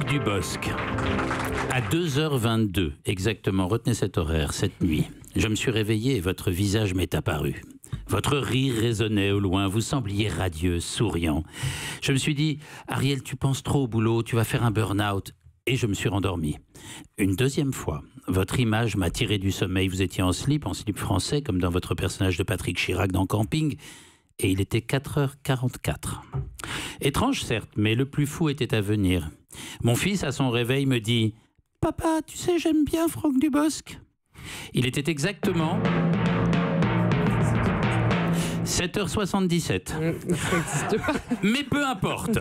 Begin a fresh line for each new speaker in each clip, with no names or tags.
Franck Dubosc, à 2h22, exactement, retenez cet horaire, cette nuit, je me suis réveillé et votre visage m'est apparu. Votre rire résonnait au loin, vous sembliez radieux, souriant. Je me suis dit, Ariel, tu penses trop au boulot, tu vas faire un burn-out. Et je me suis rendormi. Une deuxième fois, votre image m'a tiré du sommeil. Vous étiez en slip français, comme dans votre personnage de Patrick Chirac dans Camping. Et il était 4h44. Étrange certes, mais le plus fou était à venir. Mon fils, à son réveil, me dit « Papa, tu sais, j'aime bien Franck Dubosc ». Il était exactement 7h77. Mais peu importe.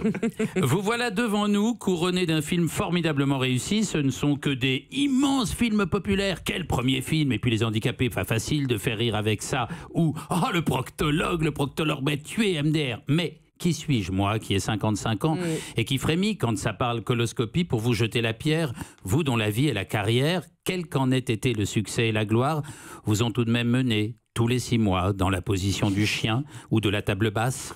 Vous voilà devant nous, couronnés d'un film formidablement réussi. Ce ne sont que des immenses films populaires. Quel premier film! Et puis les handicapés, pas facile de faire rire avec ça. Ou « Oh, le proctologue m'a tué, MDR ». Mais qui suis-je, moi, qui ai 55 ans et qui frémit quand ça parle coloscopie pour vous jeter la pierre, vous dont la vie et la carrière, quel qu'en ait été le succès et la gloire, vous ont tout de même mené tous les 6 mois dans la position du chien ou de la table basse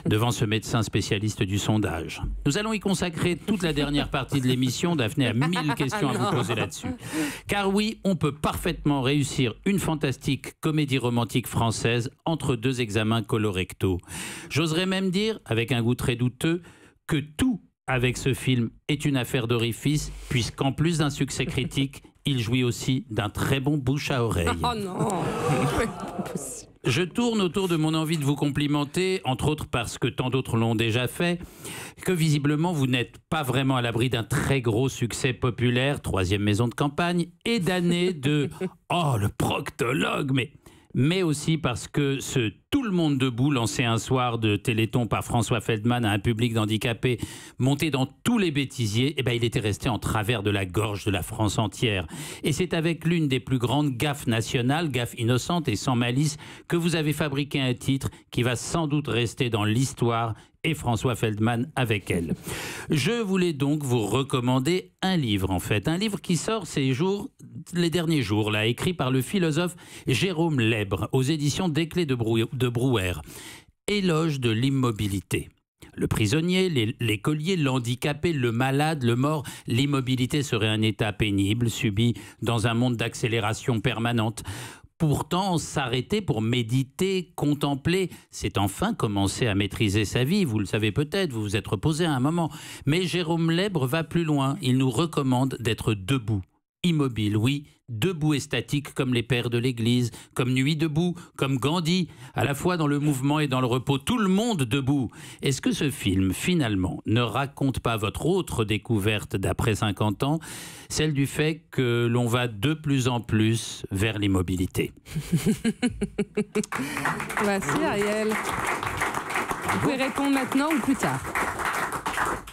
devant ce médecin spécialiste du sondage. Nous allons y consacrer toute la dernière partie de l'émission. Daphné a 1000 questions à vous poser là-dessus. Car oui, on peut parfaitement réussir une fantastique comédie romantique française entre 2 examens colorectaux. J'oserais même dire, avec un goût très douteux, que tout avec ce film est une affaire d'orifice, puisqu'en plus d'un succès critique, il jouit aussi d'un très bon bouche à oreille. Oh non. Je tourne autour de mon envie de vous complimenter, entre autres parce que tant d'autres l'ont déjà fait, que visiblement vous n'êtes pas vraiment à l'abri d'un très gros succès populaire, 3e maison de campagne, et d'années de « Oh, le proctologue !» mais aussi parce que ce Tout le monde debout, lancé un soir de Téléthon par François Feldman à un public d'handicapés, monté dans tous les bêtisiers, eh ben, il était resté en travers de la gorge de la France entière. Et c'est avec l'une des plus grandes gaffes nationales, gaffe innocente et sans malice, que vous avez fabriqué un titre qui va sans doute rester dans l'histoire, et François Feldman avec elle. Je voulais donc vous recommander un livre, en fait. Un livre qui sort les derniers jours, là, écrit par le philosophe Jérôme Lèbre, aux éditions Des Clés de Brouwer. Éloge de l'immobilité. Le prisonnier, l'écolier, l'handicapé, le malade, le mort, l'immobilité serait un état pénible, subi dans un monde d'accélération permanente. Pourtant, s'arrêter pour méditer, contempler, c'est enfin commencer à maîtriser sa vie. Vous le savez peut-être, vous vous êtes reposé à un moment. Mais Jérôme Lèbre va plus loin. Il nous recommande d'être debout, immobile, oui, debout et statique comme les pères de l'Église, comme Nuit debout, comme Gandhi, à la fois dans le mouvement et dans le repos, tout le monde debout. Est-ce que ce film, finalement, ne raconte pas votre autre découverte d'après 50 ans, celle du fait que l'on va de plus en plus vers l'immobilité?
Merci Ariel. Vous pouvez répondre maintenant ou plus tard?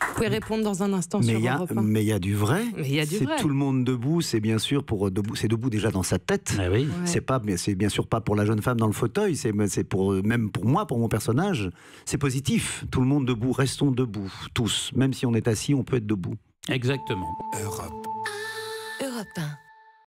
Vous pouvez répondre dans un instant sur Europe 1.
Mais il y a du vrai.
C'est
tout le monde debout, c'est bien sûr pour debout, c'est debout déjà dans sa tête.
Ah oui.
Ouais.
C'est bien sûr pas pour la jeune femme dans le fauteuil, c'est même pour moi, pour mon personnage, c'est positif. Tout le monde debout, restons debout, tous. Même si on est assis, on peut être debout.
Exactement.
Europe 1.